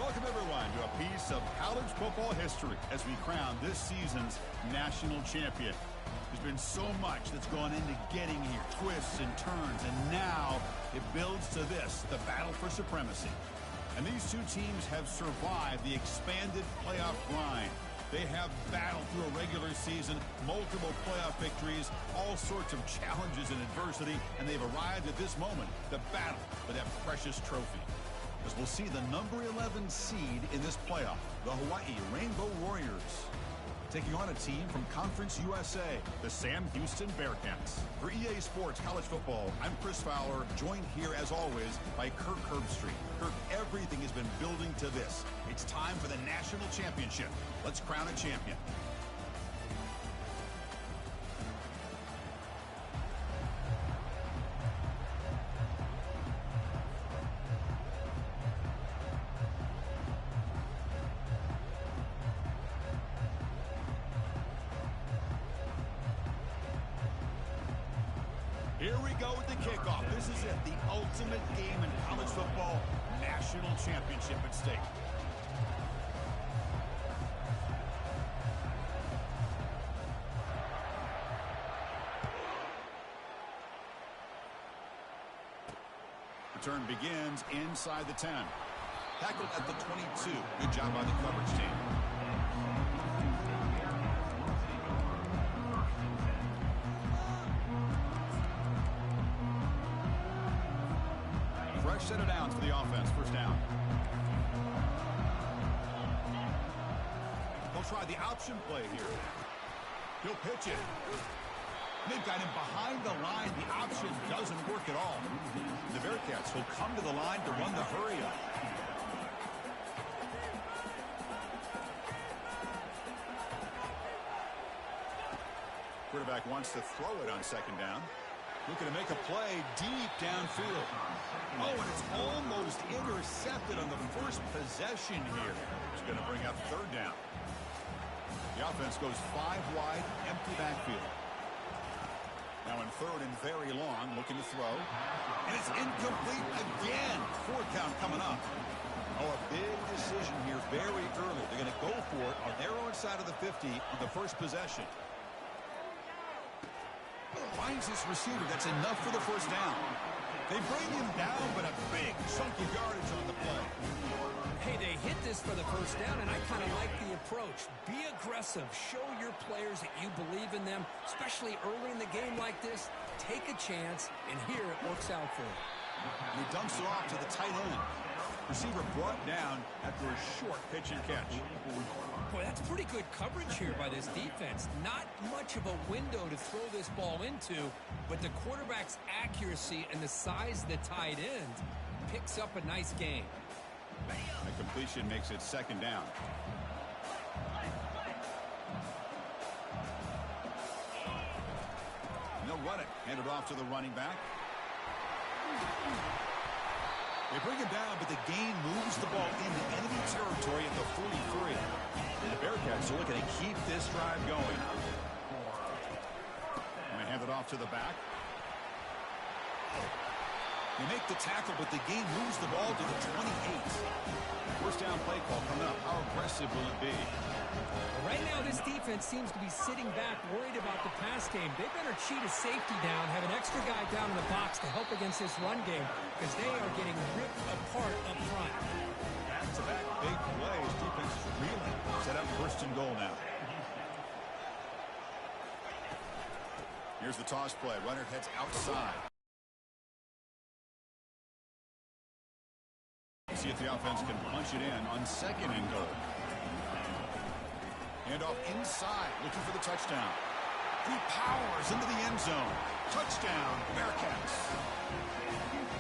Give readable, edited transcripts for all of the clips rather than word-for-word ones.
Welcome, everyone, to a piece of college football history as we crown this season's national champion. There's been so much that's gone into getting here, twists and turns, and now it builds to this, the battle for supremacy. And these two teams have survived the expanded playoff grind. They have battled through a regular season, multiple playoff victories, all sorts of challenges and adversity, and they've arrived at this moment, the battle for that precious trophy. As we'll see the number 11 seed in this playoff, the Hawaii Rainbow Warriors, taking on a team from Conference USA, the Sam Houston Bearcats. For EA Sports College Football, I'm Chris Fowler, joined here as always by Kirk Herbstreit. Kirk, everything has been building to this. It's time for the national championship. Let's crown a champion. Here we go with the kickoff. This is it, the ultimate game in college football, national championship at stake. Return begins inside the 10. Tackled at the 22. Good job by the coverage team. Fresh set of downs for the offense. First down. They'll try the option play here. He'll pitch it. They've got him behind the line. The option doesn't work at all. The Bearcats will come to the line to run the hurry-up. Quarterback wants to throw it on second down. Looking to make a play deep downfield. Oh, and it's almost intercepted on the first possession here. It's going to bring up third down. The offense goes 5 wide, empty backfield. Now in third and very long, looking to throw. And it's incomplete again. 4 count coming up. Oh, a big decision here very early. They're going to go for it on their own side of the 50 on the first possession. Finds his receiver. That's enough for the first down. They bring him down, but a big chunk of yardage on the play. Hey, they hit this for the first down, and I kind of like the approach. Be aggressive. Show your players that you believe in them, especially early in the game like this. Take a chance, and here it works out for him. And he dumps it off to the tight end. Receiver brought down after a short pitch and catch. Boy, that's pretty good coverage here by this defense. Not much of a window to throw this ball into, but the quarterback's accuracy and the size of the tight end picks up a nice gain. The completion makes it second down. And they'll run it. Hand it off to the running back. They bring him down, but the gain moves the ball into enemy territory at the 43. And the Bearcats are looking to keep this drive going. And they hand it off to the back. They make the tackle, but the gain moves the ball to the 28. First down play call coming up. How aggressive will it be? Right now, this defense seems to be sitting back, worried about the pass game. They better cheat a safety down, have an extra guy down in the box to help against this run game, because they are getting ripped apart up front. Back-to-back big plays. Defense is reeling. Set up first and goal now. Here's the toss play. Runner heads outside. See if the offense can punch it in on second and goal. Handoff inside, looking for the touchdown. He powers into the end zone. Touchdown, Bearcats.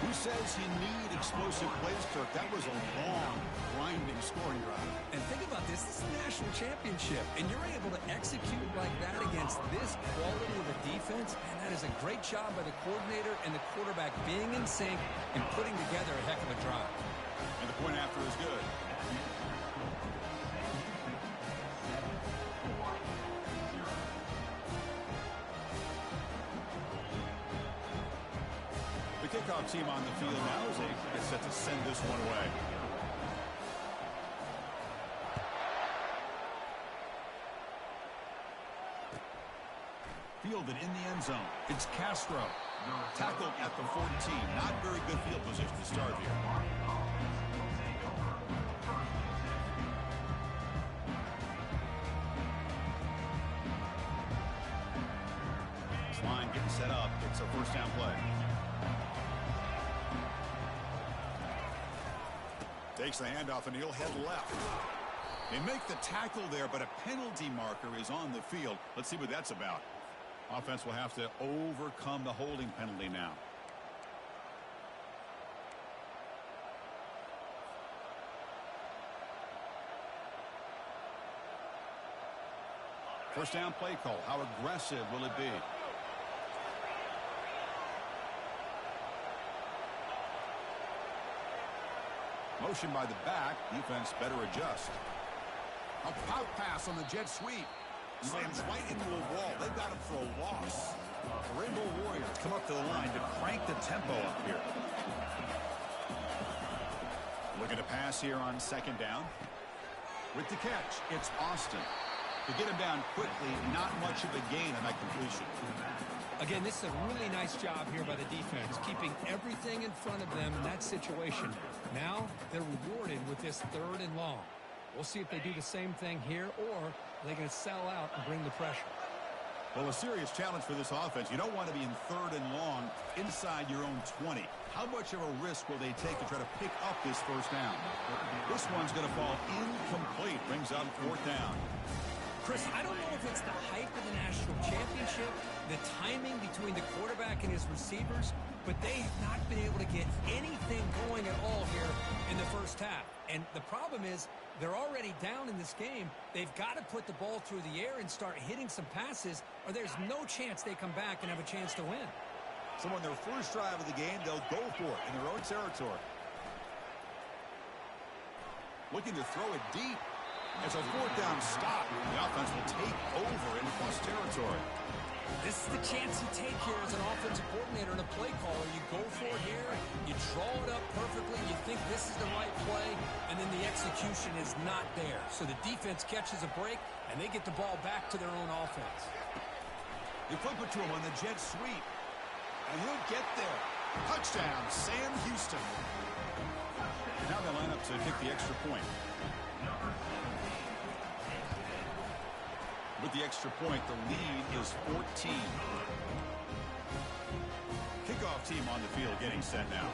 Who says you need explosive plays, Kirk? That was a long, grinding scoring drive. And think about this. This is a national championship, and you're able to execute like that against this quality of a defense, and that is a great job by the coordinator and the quarterback being in sync and putting together a heck of a drive. And the point after is good. The kickoff team on the field now as they get set to send this one away. fielded in the end zone. It's Castro. Tackled at the 14. Not very good field position to start here. This line getting set up. It's a first down play. Takes the handoff and he'll head left. They make the tackle there, but a penalty marker is on the field. Let's see what that's about. Offense will have to overcome the holding penalty now. First down play call. How aggressive will it be? Motion by the back. Defense better adjust. A pop pass on the jet sweep. Slams right into a wall. They've got him for a loss. The Rainbow Warriors come up to the line to crank the tempo up here. Looking to pass here on second down. With the catch, it's Austin. To get him down quickly, not much of a gain on that completion. Again, this is a really nice job here by the defense, keeping everything in front of them in that situation. Now they're rewarded with this 3rd and long. We'll see if they do the same thing here, or they're going to sell out and bring the pressure. Well, a serious challenge for this offense. You don't want to be in 3rd and long inside your own 20. How much of a risk will they take to try to pick up this first down? This one's going to fall incomplete. Brings up 4th down. Chris, I don't know if it's the hype of the national championship, the timing between the quarterback and his receivers, but they have not been able to get anything going at all here in the first half. And the problem is they're already down in this game. They've got to put the ball through the air and start hitting some passes, or there's no chance they come back and have a chance to win. So on their first drive of the game, they'll go for it in their own territory. Looking to throw it deep. It's a 4th down stop. The offense will take over in plus territory. This is the chance you take here as an offensive coordinator and a play caller. You go for it here, you draw it up perfectly, you think this is the right play, and then the execution is not there. So the defense catches a break, and they get the ball back to their own offense. They flip it to him on the jet sweep, and he'll get there. Touchdown, Sam Houston. Now they line up to kick the extra point. With the extra point, the lead is 14. Kickoff team on the field getting set now.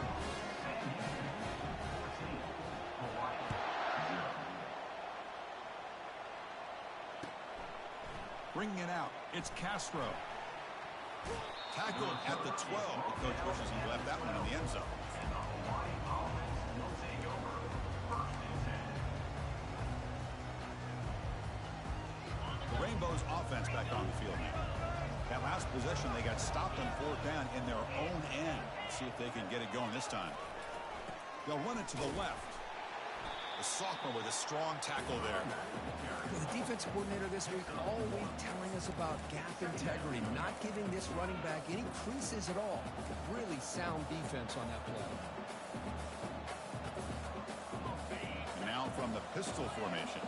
Bringing it out, it's Castro. Tackled at the 12. The coach wishes he left that one in the end zone. Rainbow's offense back on the field now. That last possession, they got stopped on 4th down in their own end. See if they can get it going this time. They'll run it to the left. The sophomore with a strong tackle there. The defensive coordinator this week always telling us about gap integrity, not giving this running back any creases at all. Really sound defense on that play. And now from the pistol formation.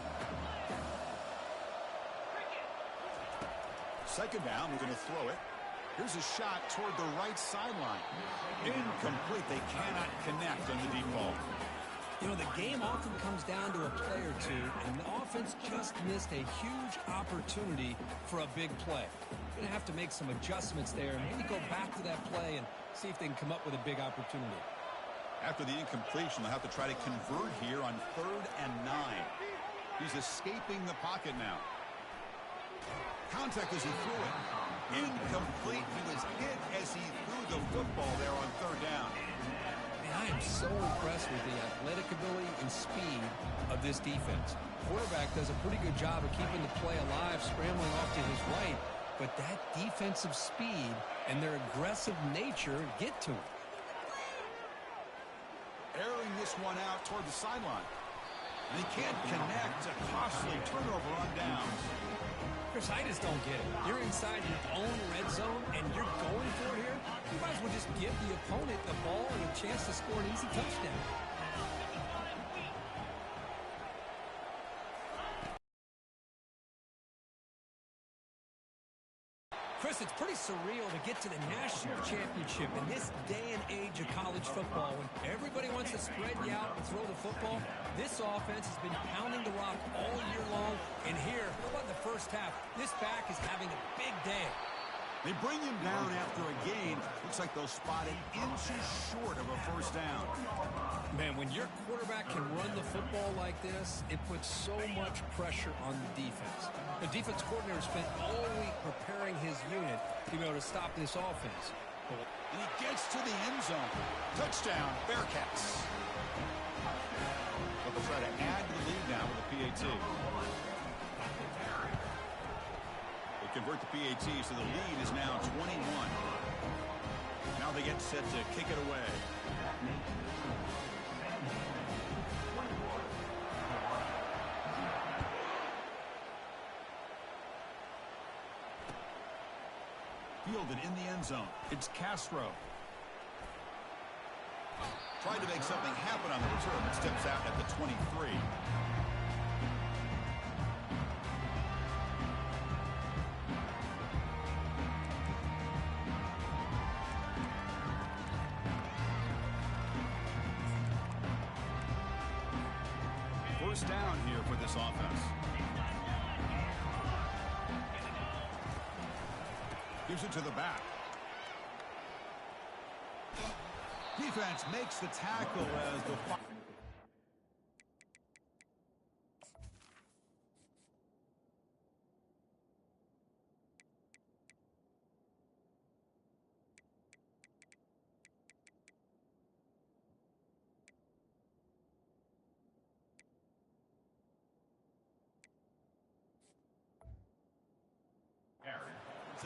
Second down, we're going to throw it. Here's a shot toward the right sideline. Incomplete. They cannot connect on the deep ball. You know, the game often comes down to a play or two, and the offense just missed a huge opportunity for a big play. Going to have to make some adjustments there and maybe go back to that play and see if they can come up with a big opportunity. After the incompletion, they'll have to try to convert here on 3rd and 9. He's escaping the pocket now. Contact as he threw it. Incomplete. He was hit as he threw the football there on 3rd down. Man, I am so impressed with the athletic ability and speed of this defense. Quarterback does a pretty good job of keeping the play alive, scrambling off to his right, but that defensive speed and their aggressive nature get to him. Airing this one out toward the sideline. And he can't connect. A costly turnover on downs. Chris, I just don't get it. You're inside your own red zone, and you're going for it here? You might as well just give the opponent the ball and a chance to score an easy touchdown. Chris, it's pretty surreal to get to the national championship in this day and age of college football when everybody wants to spread you out and throw the football. This offense has been pounding the rock all year long, and here, how about the first half? This back is having a big day. They bring him down after a gain. Looks like they'll spot it inches short of a first down. Man, when your quarterback can run the football like this, it puts so much pressure on the defense. The defense coordinator spent all week preparing his unit to be able to stop this offense. And he gets to the end zone. Touchdown, Bearcats. But they'll try to add to the lead now with a PAT. They convert the PAT, so the lead is now 21. Now they get set to kick it away. Fielded in the end zone. It's Castro. Tried to make something happen on the return, but steps out at the 23. First down here for this offense. Gives it to the back. Defense makes the tackle as the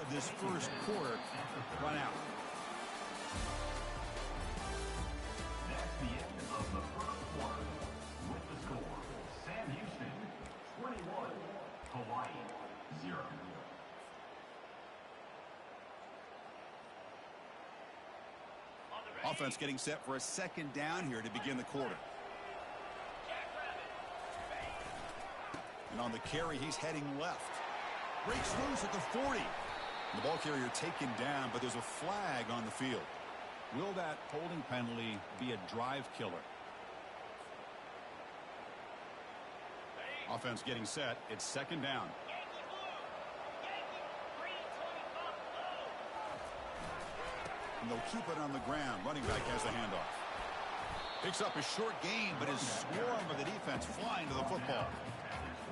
of this first quarter run out. That's the end of the first quarter. With the score, Sam Houston 21, Hawaii 0. Offense getting set for a second down here to begin the quarter. And on the carry, he's heading left. Breaks loose at the 40. The ball carrier taken down, but there's a flag on the field. Will that holding penalty be a drive killer? Offense getting set. It's second down. And they'll keep it on the ground. Running back has the handoff. Picks up a short gain, but is swarmed by the defense flying to the football.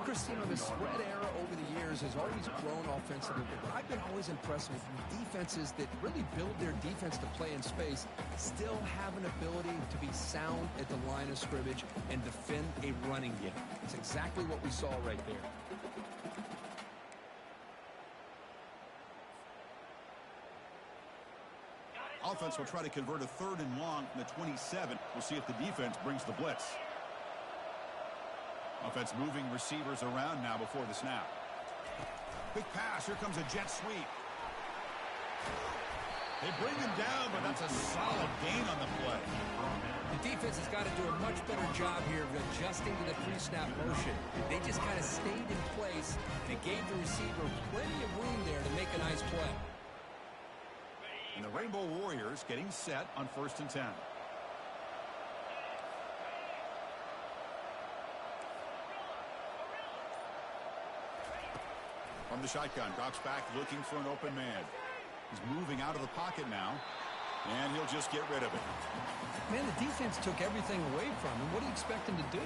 Christine, the spread era over the years has always grown offensively, but I've been always impressed with defenses that really build their defense to play in space, still have an ability to be sound at the line of scrimmage and defend a running game. It's exactly what we saw right there. Offense will try to convert a 3rd and long from the 27. We'll see if the defense brings the blitz. Offense moving receivers around now before the snap. Quick pass. Here comes a jet sweep. They bring him down, but that's a solid gain on the play. The defense has got to do a much better job here of adjusting to the pre-snap motion. They just kind of stayed in place, and it gave the receiver plenty of room there to make a nice play. And the Rainbow Warriors getting set on 1st and 10. From the shotgun, drops back looking for an open man. He's moving out of the pocket now, and he'll just get rid of it. Man, the defense took everything away from him. What do you expect him to do?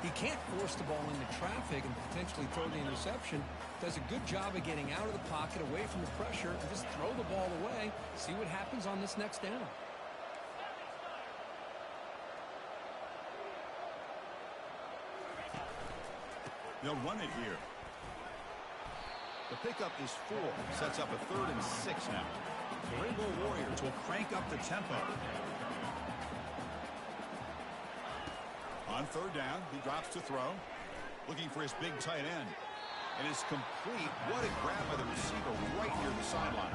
He can't force the ball into traffic and potentially throw the interception. Does a good job of getting out of the pocket, away from the pressure, and just throw the ball away. See what happens on this next down. They'll run it here. The pickup is 4. Sets up a 3rd and 6 now. The Rainbow Warriors will crank up the tempo. On 3rd down, he drops to throw. Looking for his big tight end. And it's complete. What a grab by the receiver right near the sideline.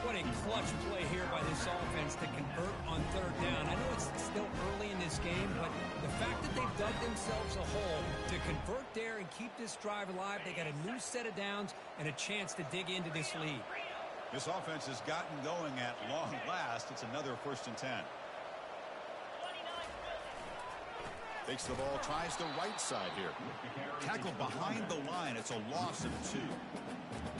What a clutch play here by this offense to convert on 3rd down. I know it's still early in this game, but the fact that they've dug themselves a hole to To convert there and keep this drive alive, they got a new set of downs and a chance to dig into this lead. This offense has gotten going at long last. It's another 1st and 10. Takes the ball, tries the right side here. Tackle behind the line. It's a loss of 2.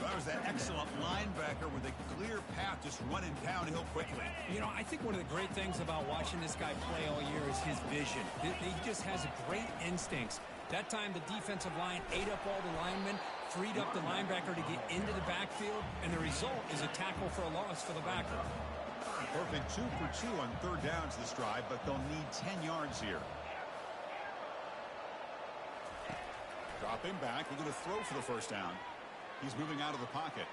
That was that excellent linebacker with a clear path just running downhill quickly. You know, I think one of the great things about watching this guy play all year is his vision. He just has great instincts. That time the defensive line ate up all the linemen, freed up the linebacker to get into the backfield, and the result is a tackle for a loss for the backer. Perfect 2 for 2 on 3rd downs this drive, but they'll need 10 yards here. Dropping back, we're going to throw for the 1st down. He's moving out of the pocket.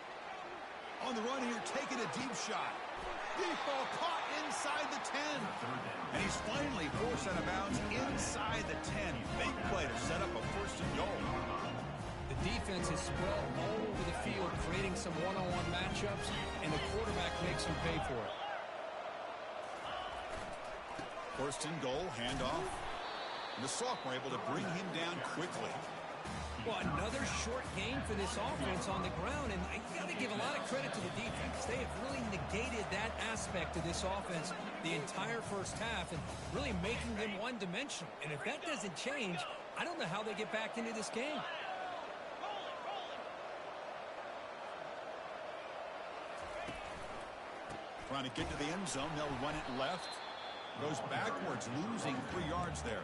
On the run here, taking a deep shot. Deep ball caught inside the 10. And he's finally forced out of bounds inside the 10. Big play to set up a 1st and goal. The defense is spread all over the field, creating some one-on-one matchups, and the quarterback makes him pay for it. 1st and goal, handoff. And the sophomore able to bring him down quickly. Well, another short gain for this offense on the ground, and I got to give a lot of credit to the defense. They have really negated that aspect of this offense the entire 1st half and really making them one-dimensional. And if that doesn't change, I don't know how they get back into this game. Trying to get to the end zone. They'll run it left. Goes backwards, losing 3 yards there.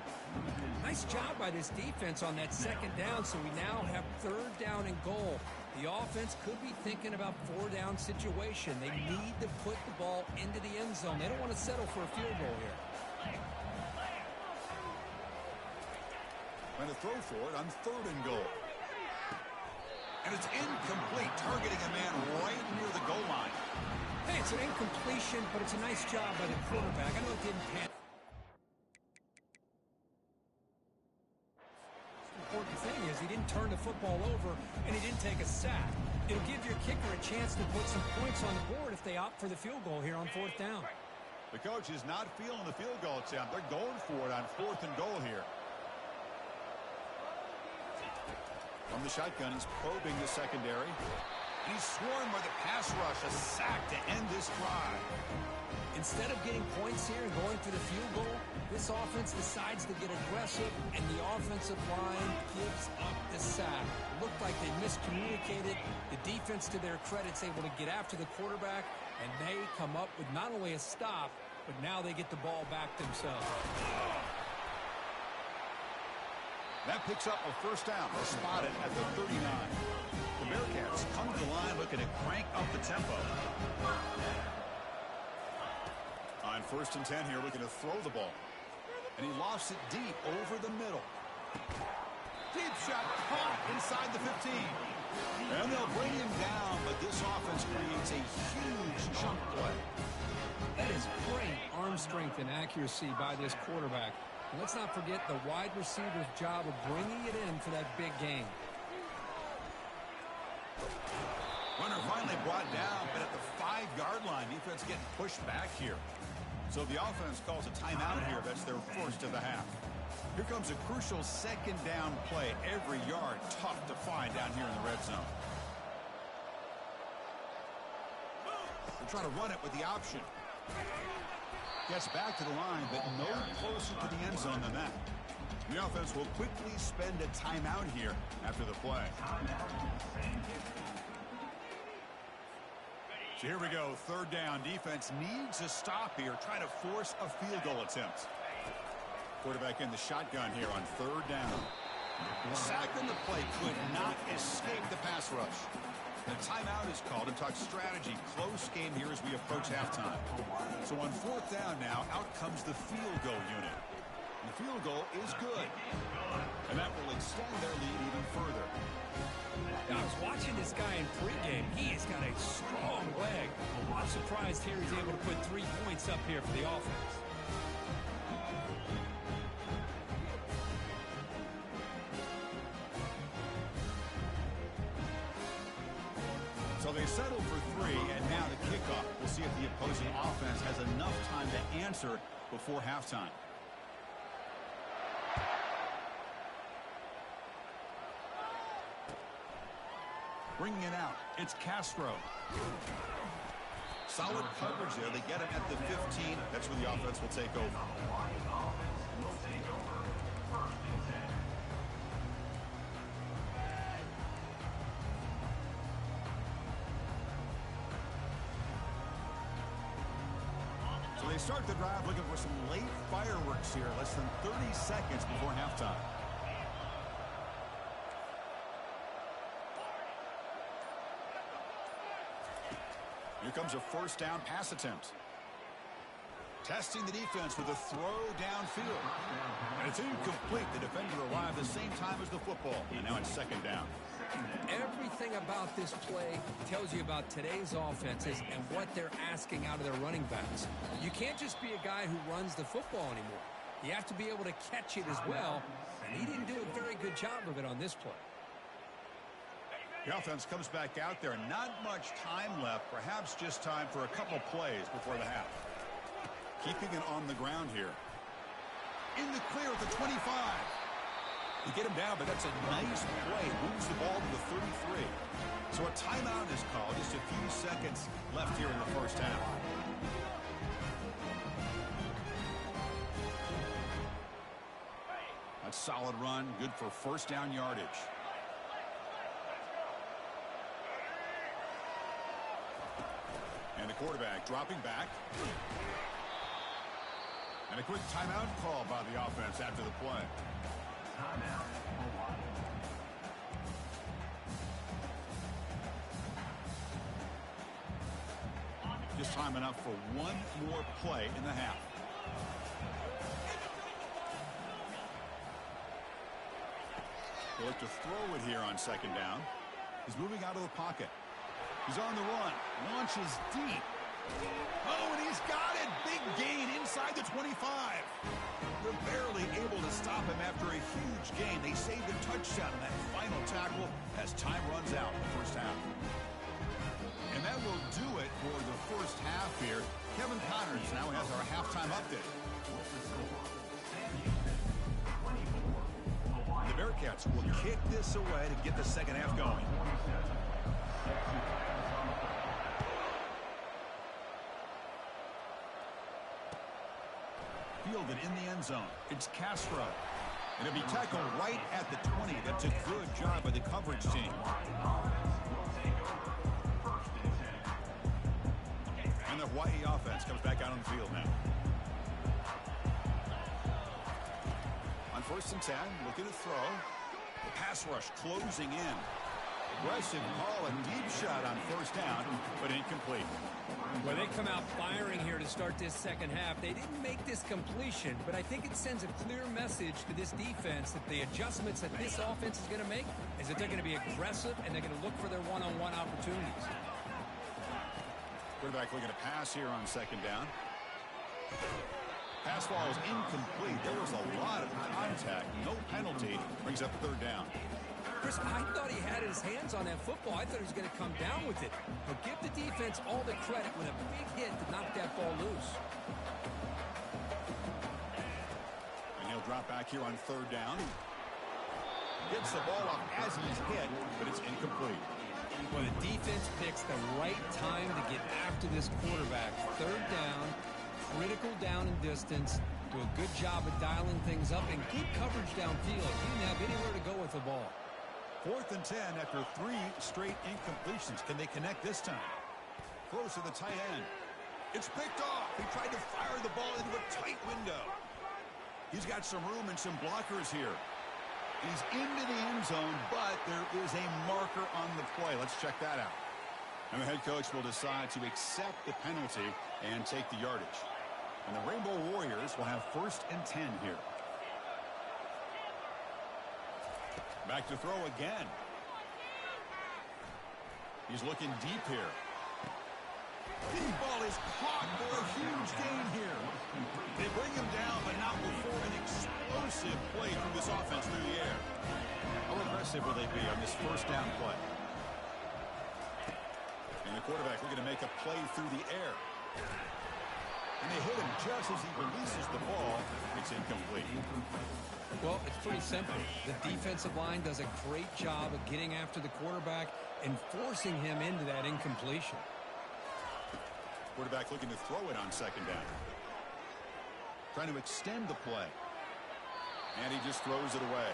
Nice job by this defense on that 2nd down, so we now have 3rd down and goal. The offense could be thinking about 4-down situation. They need to put the ball into the end zone. They don't want to settle for a field goal here. Trying to throw for it on 3rd and goal. And it's incomplete, targeting a man right near the goal line. Hey, it's an incompletion, but it's a nice job by the quarterback. I know it didn't pan. The important thing is he didn't turn the football over, and he didn't take a sack. It'll give your kicker a chance to put some points on the board if they opt for the field goal here on 4th down. The coach is not feeling the field goal attempt. They're going for it on 4th and goal here. From the shotgun, he's probing the secondary. He's swarmed by the pass rush, a sack to end this drive. Instead of getting points here and going for the field goal, this offense decides to get aggressive, and the offensive line gives up the sack. It looked like they miscommunicated. The defense, to their credit, is able to get after the quarterback, and they come up with not only a stop, but now they get the ball back themselves. That picks up a 1st down. They're spotted at the 39. The Bearcats come to the line looking to crank up the tempo. On 1st and 10 here, looking to throw the ball. And he lost it deep over the middle. Deep shot caught inside the 15. And they'll bring him down, but this offense creates a huge chunk play. That is great arm strength and accuracy by this quarterback. And let's not forget the wide receiver's job of bringing it in for that big game. Runner finally brought down, but at the 5-yard line, defense getting pushed back here. So the offense calls a timeout here. That's their 1st of the half. Here comes a crucial 2nd down play. Every yard tough to find down here in the red zone. They're trying to run it with the option. Gets back to the line, but no closer to the end zone than that. The offense will quickly spend a timeout here after the play. So here we go, 3rd down. Defense needs a stop here, trying to force a field goal attempt. Quarterback in the shotgun here on 3rd down. The sack on the play could not escape the pass rush. The timeout is called and talk strategy. Close game here as we approach halftime. So on 4th down now, out comes the field goal unit. And the field goal is good. And that will extend their lead even further. I was watching this guy in pregame. He has got a strong leg. I'm surprised here he's able to put 3 points up here for the offense. So they settle for 3, and now the kickoff. We'll see if the opposing offense has enough time to answer before halftime. Bringing it out, it's Castro. Solid coverage there. They get him at the 15. That's where the offense will take over. So they start the drive looking for some late fireworks here. Less than 30 seconds before halftime. Here comes a first down pass attempt. Testing the defense with a throw downfield. And it's incomplete. The defender arrived the same time as the football. And now it's second down. Everything about this play tells you about today's offenses and what they're asking out of their running backs. You can't just be a guy who runs the football anymore. You have to be able to catch it as well. And he didn't do a very good job of it on this play. The offense comes back out there. Not much time left. Perhaps just time for a couple plays before the half. Keeping it on the ground here. In the clear at the 25. You get him down, but that's a nice play. Moves the ball to the 33. So a timeout is called. Just a few seconds left here in the first half. That's a solid run. Good for first down yardage. And the quarterback dropping back. And a quick timeout call by the offense after the play. Timeout, Hawaii. Just time enough for one more play in the half. They look to throw it here on second down. He's moving out of the pocket. He's on the run. Launches deep. Oh, and he's got it. Big gain inside the 25. They're barely able to stop him after a huge gain. They saved a touchdown in that final tackle as time runs out in the first half. And that will do it for the first half here. Kevin Connors now has our halftime update. The Bearcats will kick this away to get the second half going. Fielded in the end zone. It's Castro. And it'll be tackled right at the 20. That's a good job by the coverage team. And the Hawaii offense comes back out on the field now. On first and 10, looking to throw. The pass rush closing in. Aggressive call, a deep shot on first down, but incomplete. Well, they come out firing here to start this second half. They didn't make this completion, but I think it sends a clear message to this defense that the adjustments that this offense is going to make is that they're going to be aggressive and they're going to look for their one-on-one opportunities. Quarterback looking to pass here on second down. Pass ball is incomplete. There was a lot of contact. No penalty. Brings up third down. Chris, I thought he had his hands on that football. I thought he was going to come down with it. But give the defense all the credit with a big hit to knock that ball loose. And he'll drop back here on third down. Gets the ball up as he's hit, but it's incomplete. Well, the defense picks the right time to get after this quarterback. Third down, critical down and distance. Do a good job of dialing things up and good coverage downfield. He didn't have anywhere to go with the ball. 4th and 10 after 3 straight incompletions. Can they connect this time? Close to the tight end. It's picked off. He tried to fire the ball into a tight window. He's got some room and some blockers here. He's into the end zone, but there is a marker on the play. Let's check that out. And the head coach will decide to accept the penalty and take the yardage. And the Rainbow Warriors will have 1st and 10 here. Back to throw again. He's looking deep here. The ball is caught for a huge gain here. They bring him down, but not before an explosive play through this offense through the air. How aggressive will they be on this first down play? And the quarterback looking to make a play through the air. And they hit him just as he releases the ball. It's incomplete. Well, it's pretty simple. The defensive line does a great job of getting after the quarterback and forcing him into that incompletion. Quarterback looking to throw it on second down. Trying to extend the play. And he just throws it away.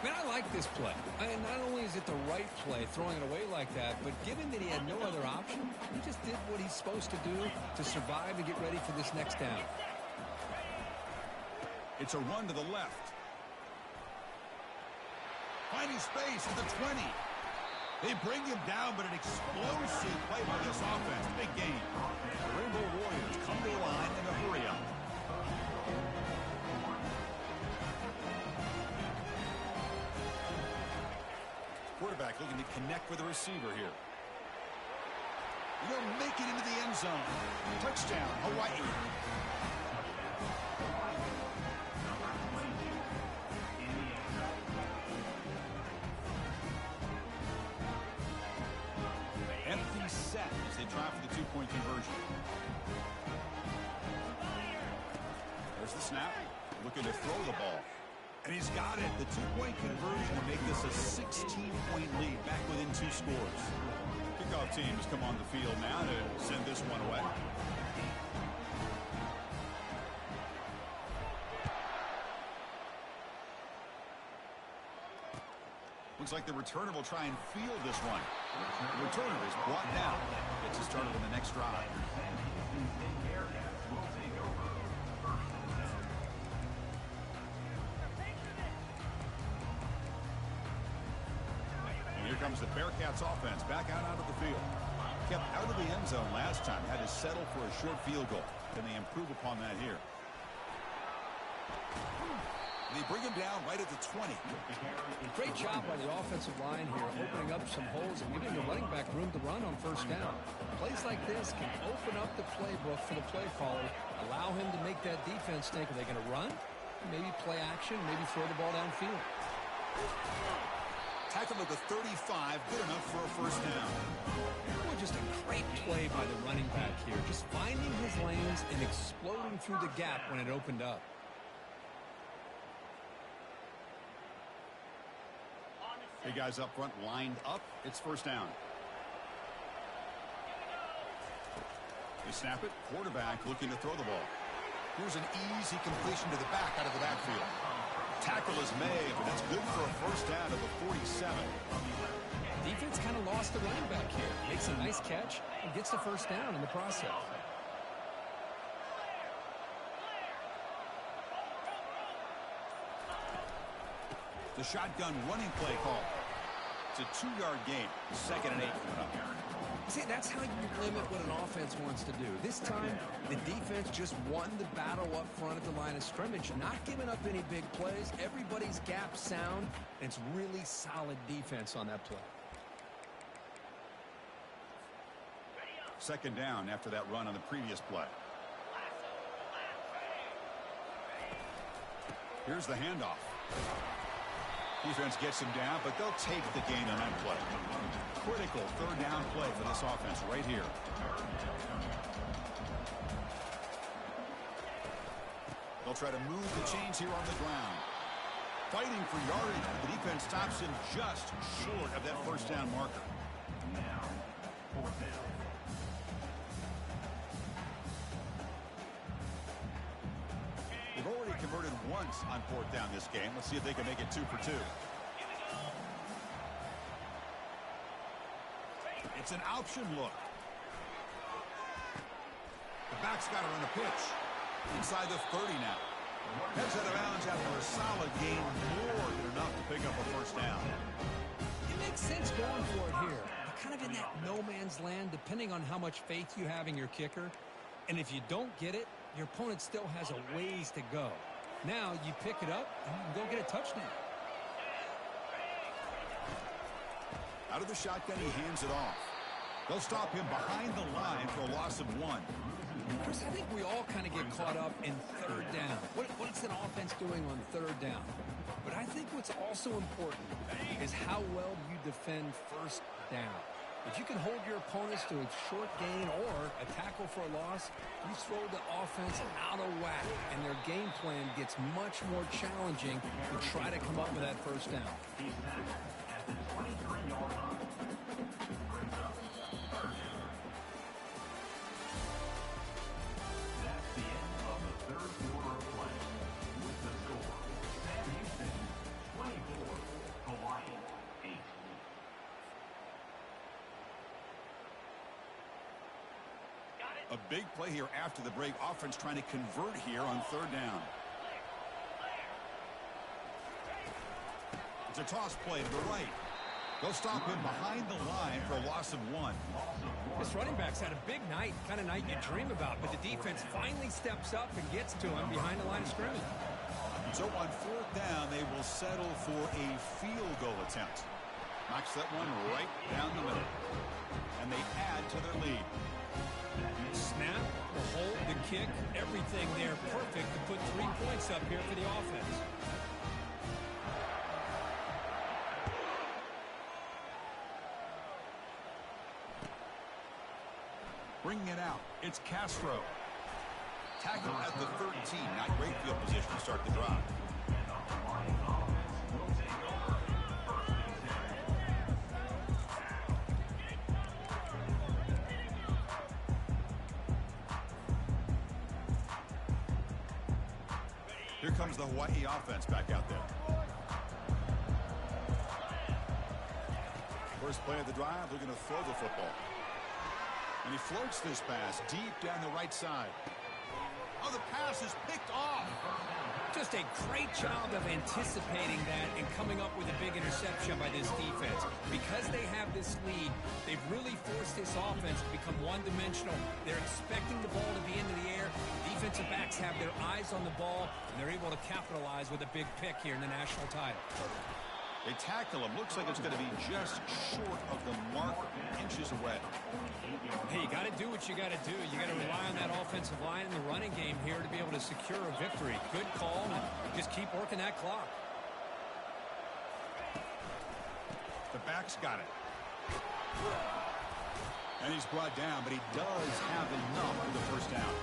Man, I like this play. Not only is it the right play, throwing it away like that, but given that he had no other option, he just did what he's supposed to do to survive and get ready for this next down. It's a run to the left. Finding space at the 20. They bring him down, but an explosive play by this offense. Big game. The Rainbow Warriors come to the line in a hurry-up. Quarterback looking to connect with the receiver here. He'll make it into the end zone. Touchdown, Hawaii. Empty set as they try for the two-point conversion. There's the snap. Looking to throw the ball. And he's got it. The two-point conversion to make this a 16-point lead back within 2 scores. Kickoff team has come on the field now to send this one away. Looks like the returner will try and field this one. The returner is brought down. Gets us started on the next drive. Here comes the Bearcats offense back out onto the field. Kept out of the end zone last time. Had to settle for a short field goal. Can they improve upon that here? And they bring him down right at the 20. Great job by the offensive line here, opening up some holes and giving the running back room to run on first down. Plays like this can open up the playbook for the play caller, allow him to make that defense think, are they going to run? Maybe play action, maybe throw the ball downfield. Tackle at the 35, good enough for a first down. Well, just a great play by the running back here. Just finding his lanes and exploding through the gap when it opened up. Hey, guys up front lined up. It's first down. They snap it. Quarterback looking to throw the ball. Here's an easy completion to the back out of the backfield. Tackle is made, but that's good for a first down of the 47. Defense kind of lost the running back here. Makes a nice catch and gets the first down in the process. The shotgun running play call. It's a 2-yard gain. 2nd and 8 coming up. See, that's how you limit what an offense wants to do. This time, the defense just won the battle up front at the line of scrimmage, not giving up any big plays. Everybody's gap sound, and it's really solid defense on that play. 2nd down after that run on the previous play. Here's the handoff. Defense gets him down, but they'll take the gain on that play. Critical 3rd down play for this offense right here. They'll try to move the chains here on the ground. Fighting for yardage, but the defense stops him just short of that first down marker. Now, 4th down. They've already converted once on 4th down this game. Let's see if they can make it 2 for 2. It's an option look. The back's got to run a pitch. Inside the 30 now. Heads out of bounds after a solid gain, more than enough to pick up a first down. It makes sense going for it here. You're kind of in that no man's land, depending on how much faith you have in your kicker. And if you don't get it, your opponent still has a ways to go. Now you pick it up and you can go get a touchdown. Out of the shotgun, he hands it off. They'll stop him behind the line for a loss of 1. Chris, I think we all kind of get caught up in 3rd down. What's an offense doing on 3rd down? But I think what's also important is how well you defend 1st down. If you can hold your opponents to a short gain or a tackle for a loss, you throw the offense out of whack, and their game plan gets much more challenging to try to come up with that first down. He's tackled at the 23-yard line. Brings up third down. That's the end of the third quarter of play. With the score, Sam Houston 24, Hawaii 8. A big play here after the break. Offense trying to convert here on third down. It's a toss play to the right. They'll stop him behind the line for a loss of 1. This running back's had a big night, kind of night you dream about, but the defense finally steps up and gets to him behind the line of scrimmage. So on fourth down, they will settle for a field goal attempt. Knocks that one right down the middle. And they add to their lead. Snap, the hold, the kick, everything there perfect to put 3 points up here for the offense. Bringing it out, it's Castro. Tackle at the 13, not great field position to start the drive. Here comes the Hawaii offense back out there. First play of the drive, they're going to throw the football. And he floats this pass deep down the right side. Oh, the pass is picked off. Just a great job of anticipating that and coming up with a big interception by this defense. Because they have this lead, they've really forced this offense to become one-dimensional. They're expecting the ball to be into the air. Defensive backs have their eyes on the ball, and they're able to capitalize with a big pick here in the national title. They tackle him. Looks like it's going to be just short of the marker, inches away. Hey, you got to do what you got to do. You got to rely on that offensive line in the running game here to be able to secure a victory. Good call, and just keep working that clock. The back's got it. And he's brought down, but he does have enough for the first down.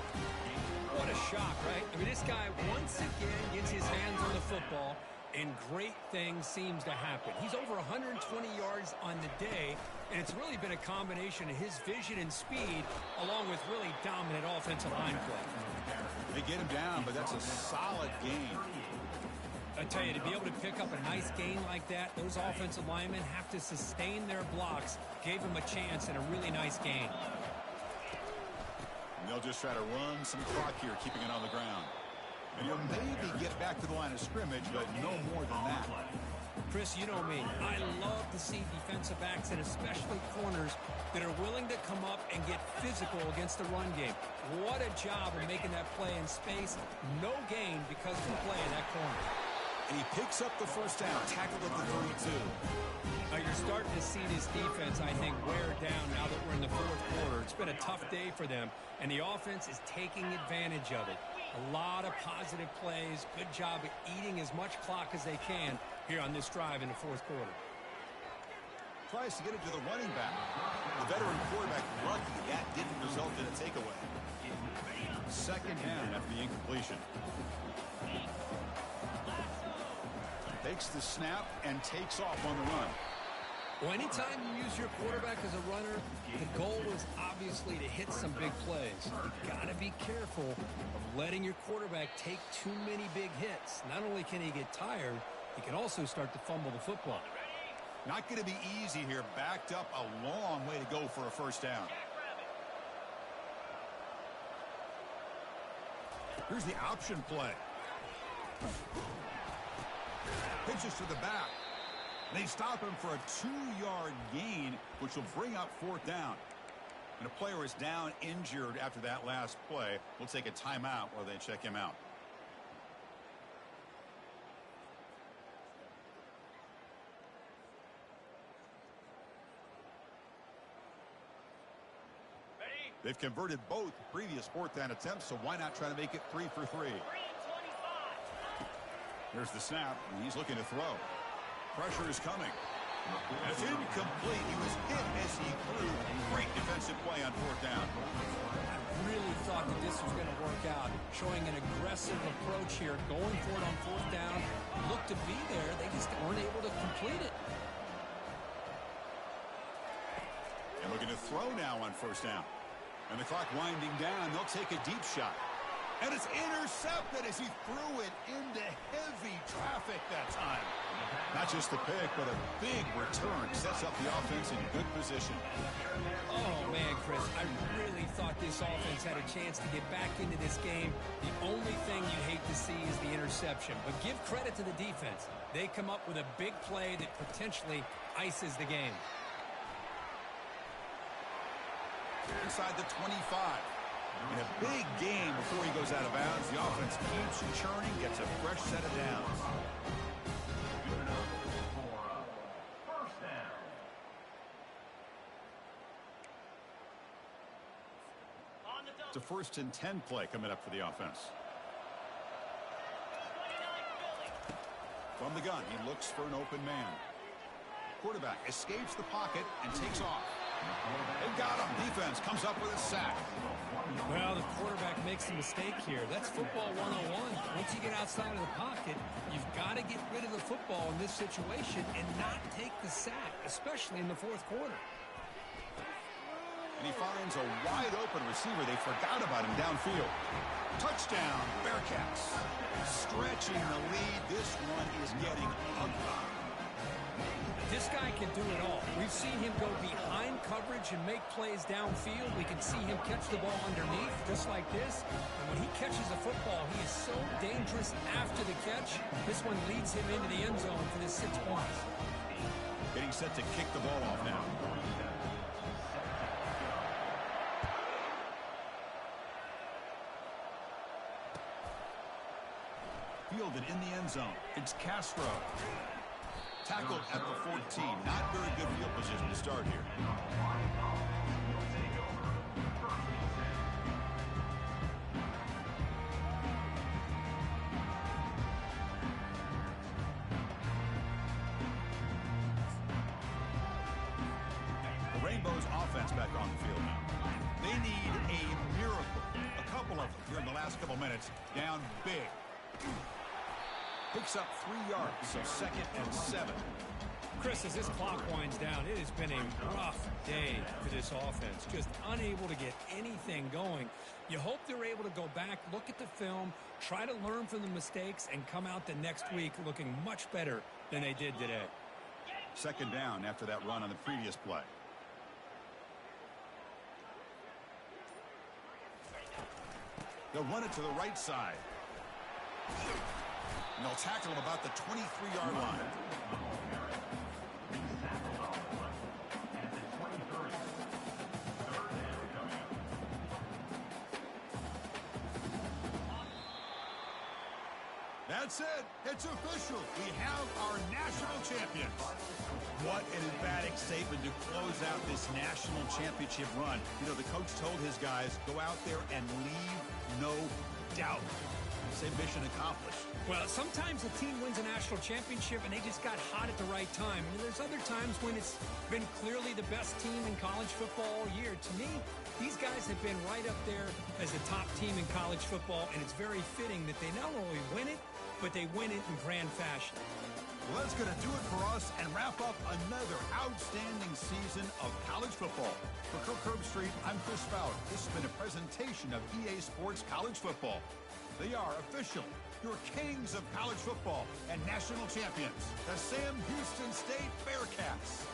What a shock, right? I mean, this guy once again gets his hands on the football, and great things seems to happen. He's over 120 yards on the day, and it's really been a combination of his vision and speed along with really dominant offensive line play. They get him down, but that's a solid gain. I tell you, to be able to pick up a nice gain like that, those offensive linemen have to sustain their blocks. Gave him a chance and a really nice gain. And they'll just try to run some clock here, keeping it on the ground. And you'll maybe get back to the line of scrimmage, but no more than that. Chris, you know me. I love to see defensive backs and especially corners that are willing to come up and get physical against the run game. What a job of making that play in space. No gain because of the play in that corner. And he picks up the first down, tackled at the 32. Now you're starting to see this defense, I think, wear down now that we're in the fourth quarter. It's been a tough day for them, and the offense is taking advantage of it. A lot of positive plays. Good job of eating as much clock as they can here on this drive in the fourth quarter. Tries to get it to the running back. The veteran quarterback lucky that didn't result in a takeaway. Second down after the incompletion. Takes the snap and takes off on the run. Well, anytime you use your quarterback as a runner, the goal is obviously to hit some big plays. You got to be careful of letting your quarterback take too many big hits. Not only can he get tired, he can also start to fumble the football. Not going to be easy here. Backed up a long way to go for a first down. Here's the option play. Pitches to the back. They stop him for a 2-yard gain, which will bring up fourth down. And a player is down injured after that last play. We'll take a timeout while they check him out. They've converted both previous fourth down attempts, so why not try to make it 3 for 3? Here's the snap, and he's looking to throw. Pressure is coming. It's incomplete. He was hit as he threw. Great defensive play on fourth down. I really thought that this was going to work out, showing an aggressive approach here, going for it on fourth down. Looked to be there. They just weren't able to complete it. And looking to throw now on first down. And the clock winding down. They'll take a deep shot. And it's intercepted as he threw it into heavy traffic that time. Not just the pick, but a big return. Sets up the offense in good position. Oh, man, Chris, I really thought this offense had a chance to get back into this game. The only thing you hate to see is the interception. But give credit to the defense. They come up with a big play that potentially ices the game. Inside the 25. In a big game before he goes out of bounds, the offense keeps churning, gets a fresh set of downs. Good enough for a first down. It's a 1st and 10 play coming up for the offense. From the gun, he looks for an open man. Quarterback escapes the pocket and takes off. They got him. Defense comes up with a sack. Well, the quarterback makes a mistake here. That's football 101. Once you get outside of the pocket, you've got to get rid of the football in this situation and not take the sack, especially in the fourth quarter. And he finds a wide-open receiver. They forgot about him downfield. Touchdown, Bearcats. Stretching the lead. This one is getting ugly. This guy can do it all. We've seen him go behind coverage and make plays downfield. We can see him catch the ball underneath, just like this. And when he catches a football, he is so dangerous after the catch. This one leads him into the end zone for this 6 points. Getting set to kick the ball off now. Fielded in the end zone. It's Castro. Tackled at the 14. Not very good field position to start here. The Rainbows offense back on the field now. They need a miracle. A couple of them here in the last couple minutes. Down big. Picks up 3 yards, so 2nd and 7. Chris, as this clock winds down, it has been a rough day for this offense. Just unable to get anything going. You hope they're able to go back, look at the film, try to learn from the mistakes, and come out the next week looking much better than they did today. 2nd down after that run on the previous play. They'll run it to the right side. And they'll tackle him about the 23-yard line. That's it. It's official. We have our national champions. What an emphatic statement to close out this national championship run. You know, the coach told his guys, go out there and leave no doubt. Say mission accomplished. Well, sometimes a team wins a national championship and they just got hot at the right time. And there's other times when it's been clearly the best team in college football all year. To me, these guys have been right up there as the top team in college football, and it's very fitting that they not only win it, but they win it in grand fashion. Well, that's going to do it for us and wrap up another outstanding season of college football. For Kirk Herbstreit, I'm Chris Fowler. This has been a presentation of EA Sports College Football. They are official, your kings of college football and national champions, the Sam Houston State Bearcats.